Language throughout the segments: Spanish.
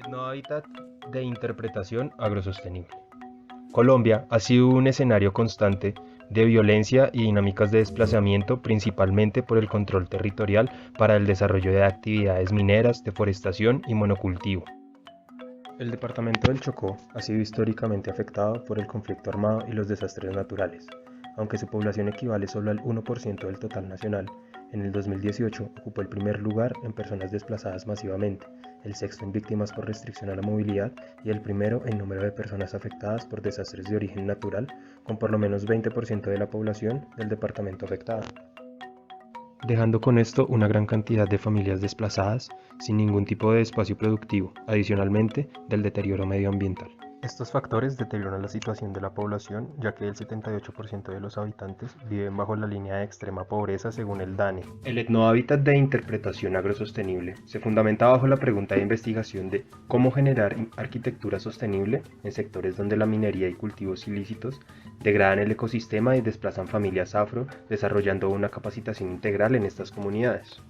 Etnohábitat de interpretación agrosostenible. Colombia ha sido un escenario constante de violencia y dinámicas de desplazamiento, principalmente por el control territorial para el desarrollo de actividades mineras, deforestación y monocultivo. El departamento del Chocó ha sido históricamente afectado por el conflicto armado y los desastres naturales. Aunque su población equivale solo al 1% del total nacional, en el 2018 ocupó el primer lugar en personas desplazadas masivamente, el sexto en víctimas por restricción a la movilidad y el primero en número de personas afectadas por desastres de origen natural, con por lo menos 20% de la población del departamento afectada, dejando con esto una gran cantidad de familias desplazadas sin ningún tipo de espacio productivo, adicionalmente del deterioro medioambiental. Estos factores deterioran la situación de la población, ya que el 78% de los habitantes viven bajo la línea de extrema pobreza según el DANE. El etnohábitat de interpretación agrosostenible se fundamenta bajo la pregunta de investigación de cómo generar arquitectura sostenible en sectores donde la minería y cultivos ilícitos degradan el ecosistema y desplazan familias afro, desarrollando una capacitación integral en estas comunidades.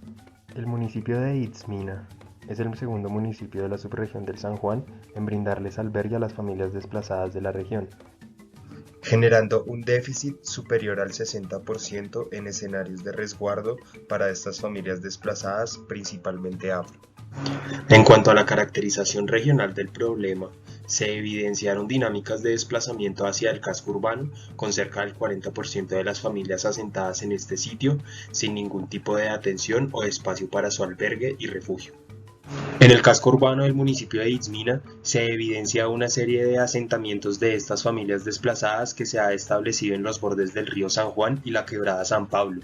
El municipio de Itzmina es el segundo municipio de la subregión del San Juan en brindarles albergue a las familias desplazadas de la región, generando un déficit superior al 60% en escenarios de resguardo para estas familias desplazadas, principalmente afro. En cuanto a la caracterización regional del problema, se evidenciaron dinámicas de desplazamiento hacia el casco urbano, con cerca del 40% de las familias asentadas en este sitio, sin ningún tipo de atención o espacio para su albergue y refugio. En el casco urbano del municipio de Itzmina se evidencia una serie de asentamientos de estas familias desplazadas que se ha establecido en los bordes del río San Juan y la quebrada San Pablo.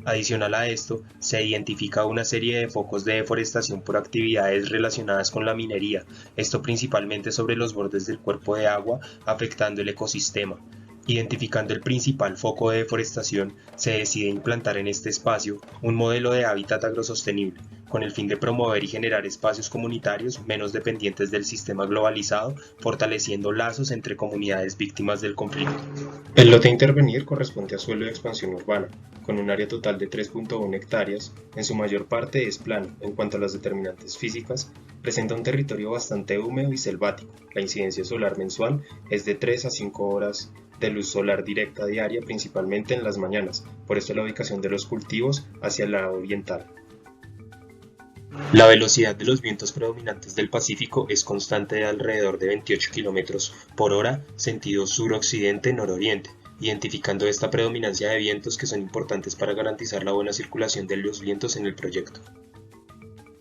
Adicional a esto, se identifica una serie de focos de deforestación por actividades relacionadas con la minería, esto principalmente sobre los bordes del cuerpo de agua, afectando el ecosistema. Identificando el principal foco de deforestación, se decide implantar en este espacio un modelo de hábitat agrosostenible, con el fin de promover y generar espacios comunitarios menos dependientes del sistema globalizado, fortaleciendo lazos entre comunidades víctimas del conflicto. El lote a intervenir corresponde a suelo de expansión urbana, con un área total de 3.1 hectáreas, en su mayor parte es plano. En cuanto a las determinantes físicas, presenta un territorio bastante húmedo y selvático. La incidencia solar mensual es de 3 a 5 horas de luz solar directa diaria, principalmente en las mañanas, por esto la ubicación de los cultivos hacia el lado oriental. La velocidad de los vientos predominantes del Pacífico es constante de alrededor de 28 km por hora, sentido suroccidente-nororiente, identificando esta predominancia de vientos que son importantes para garantizar la buena circulación de los vientos en el proyecto.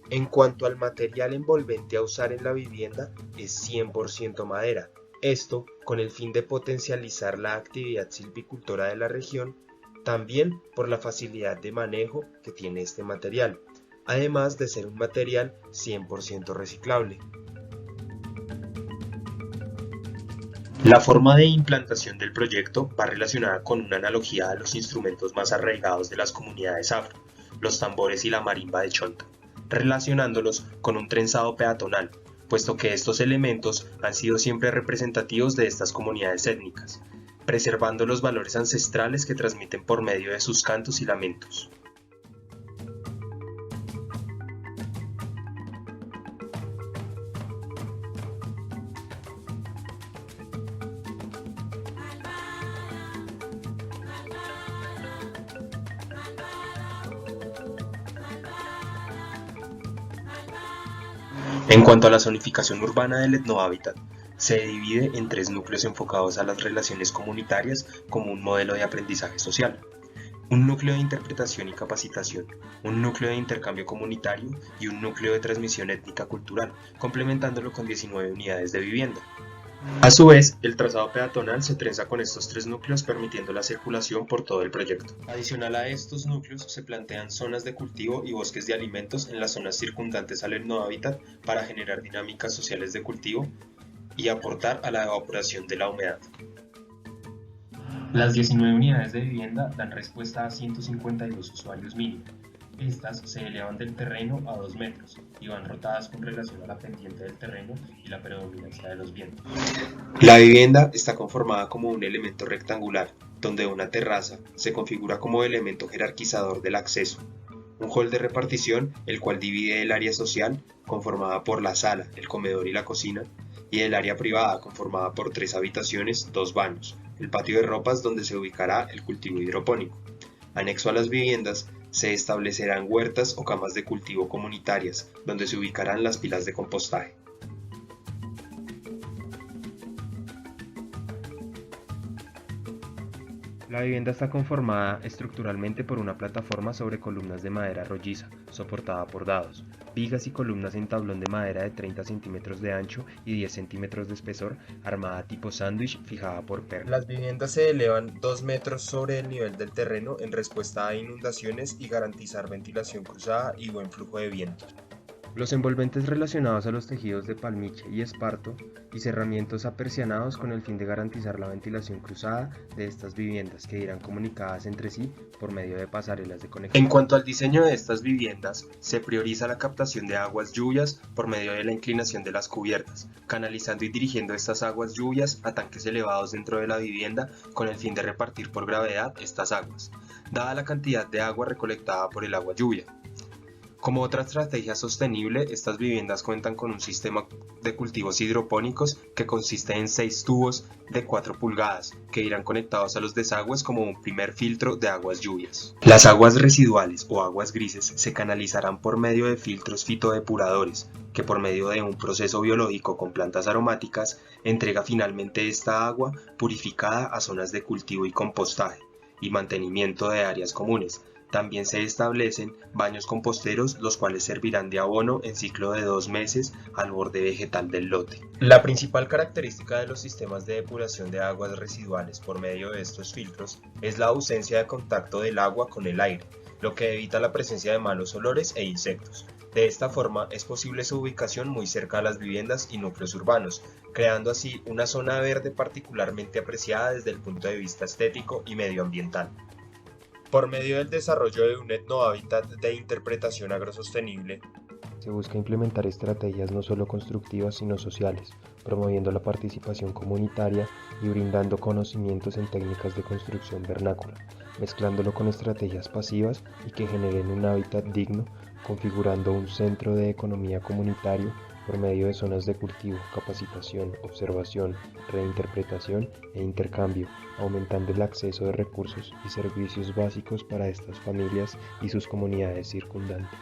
En cuanto al material envolvente a usar en la vivienda, es 100% madera. Esto con el fin de potencializar la actividad silvicultora de la región, también por la facilidad de manejo que tiene este material, además de ser un material 100% reciclable. La forma de implantación del proyecto va relacionada con una analogía a los instrumentos más arraigados de las comunidades afro, los tambores y la marimba de Chonta, relacionándolos con un trenzado peatonal, puesto que estos elementos han sido siempre representativos de estas comunidades étnicas, preservando los valores ancestrales que transmiten por medio de sus cantos y lamentos. En cuanto a la zonificación urbana del etnohábitat, se divide en 3 núcleos enfocados a las relaciones comunitarias como un modelo de aprendizaje social, un núcleo de interpretación y capacitación, un núcleo de intercambio comunitario y un núcleo de transmisión étnica cultural, complementándolo con 19 unidades de vivienda. A su vez, el trazado peatonal se trenza con estos 3 núcleos permitiendo la circulación por todo el proyecto. Adicional a estos núcleos se plantean zonas de cultivo y bosques de alimentos en las zonas circundantes al etnohábitat para generar dinámicas sociales de cultivo y aportar a la evaporación de la humedad. Las 19 unidades de vivienda dan respuesta a 152 usuarios mínimos. Estas se elevan del terreno a 2 metros y van rotadas con relación a la pendiente del terreno y la predominancia de los vientos. La vivienda está conformada como un elemento rectangular, donde una terraza se configura como elemento jerarquizador del acceso. Un hall de repartición, el cual divide el área social, conformada por la sala, el comedor y la cocina, y el área privada, conformada por 3 habitaciones, 2 baños, el patio de ropas donde se ubicará el cultivo hidropónico. Anexo a las viviendas, se establecerán huertas o camas de cultivo comunitarias, donde se ubicarán las pilas de compostaje. La vivienda está conformada estructuralmente por una plataforma sobre columnas de madera rolliza, soportada por dados, vigas y columnas en tablón de madera de 30 centímetros de ancho y 10 centímetros de espesor, armada tipo sándwich fijada por perno. Las viviendas se elevan 2 metros sobre el nivel del terreno en respuesta a inundaciones y garantizar ventilación cruzada y buen flujo de viento. Los envolventes relacionados a los tejidos de palmiche y esparto y cerramientos apersianados con el fin de garantizar la ventilación cruzada de estas viviendas que irán comunicadas entre sí por medio de pasarelas de conexión. En cuanto al diseño de estas viviendas, se prioriza la captación de aguas lluvias por medio de la inclinación de las cubiertas, canalizando y dirigiendo estas aguas lluvias a tanques elevados dentro de la vivienda con el fin de repartir por gravedad estas aguas, dada la cantidad de agua recolectada por el agua lluvia. Como otra estrategia sostenible, estas viviendas cuentan con un sistema de cultivos hidropónicos que consiste en 6 tubos de 4 pulgadas que irán conectados a los desagües como un primer filtro de aguas lluvias. Las aguas residuales o aguas grises se canalizarán por medio de filtros fitodepuradores que por medio de un proceso biológico con plantas aromáticas entrega finalmente esta agua purificada a zonas de cultivo y compostaje y mantenimiento de áreas comunes. También se establecen baños composteros, los cuales servirán de abono en ciclo de 2 meses al borde vegetal del lote. La principal característica de los sistemas de depuración de aguas residuales por medio de estos filtros es la ausencia de contacto del agua con el aire, lo que evita la presencia de malos olores e insectos. De esta forma es posible su ubicación muy cerca a las viviendas y núcleos urbanos, creando así una zona verde particularmente apreciada desde el punto de vista estético y medioambiental. Por medio del desarrollo de un etnohábitat de interpretación agrosostenible, se busca implementar estrategias no solo constructivas sino sociales, promoviendo la participación comunitaria y brindando conocimientos en técnicas de construcción vernácula, mezclándolo con estrategias pasivas y que generen un hábitat digno, configurando un centro de economía comunitario por medio de zonas de cultivo, capacitación, observación, reinterpretación e intercambio, aumentando el acceso de recursos y servicios básicos para estas familias y sus comunidades circundantes.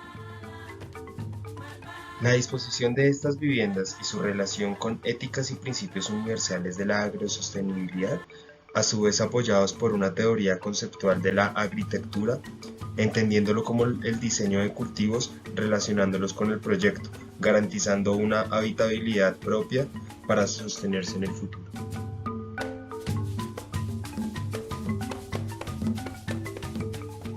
La disposición de estas viviendas y su relación con éticas y principios universales de la agrosostenibilidad, a su vez apoyados por una teoría conceptual de la agritectura, entendiéndolo como el diseño de cultivos relacionándolos con el proyecto, garantizando una habitabilidad propia para sostenerse en el futuro.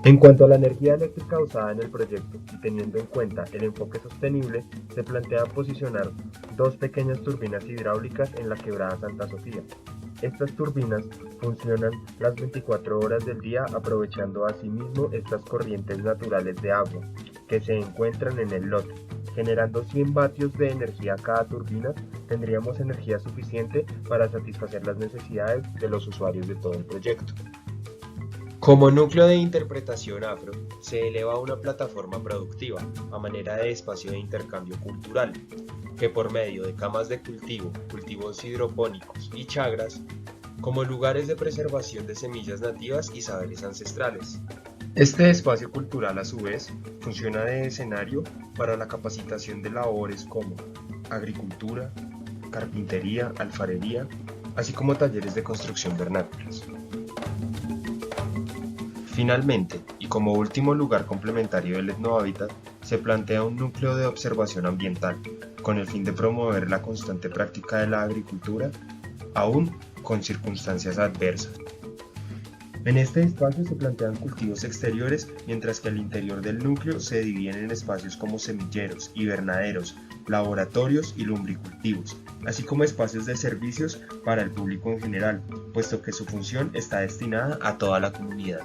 En cuanto a la energía eléctrica usada en el proyecto y teniendo en cuenta el enfoque sostenible, se plantea posicionar 2 pequeñas turbinas hidráulicas en la quebrada Santa Sofía. Estas turbinas funcionan las 24 horas del día aprovechando asimismo estas corrientes naturales de agua que se encuentran en el lote. Generando 100 vatios de energía cada turbina, tendríamos energía suficiente para satisfacer las necesidades de los usuarios de todo el proyecto. Como núcleo de interpretación afro, se eleva una plataforma productiva, a manera de espacio de intercambio cultural, que por medio de camas de cultivo, cultivos hidropónicos y chagras, como lugares de preservación de semillas nativas y saberes ancestrales. Este espacio cultural, a su vez, funciona de escenario para la capacitación de labores como agricultura, carpintería, alfarería, así como talleres de construcción vernáculas. Finalmente, y como último lugar complementario del etnohábitat, se plantea un núcleo de observación ambiental, con el fin de promover la constante práctica de la agricultura, aún con circunstancias adversas. En este espacio se plantean cultivos exteriores, mientras que al interior del núcleo se dividen en espacios como semilleros, invernaderos, laboratorios y lumbricultivos, así como espacios de servicios para el público en general, puesto que su función está destinada a toda la comunidad.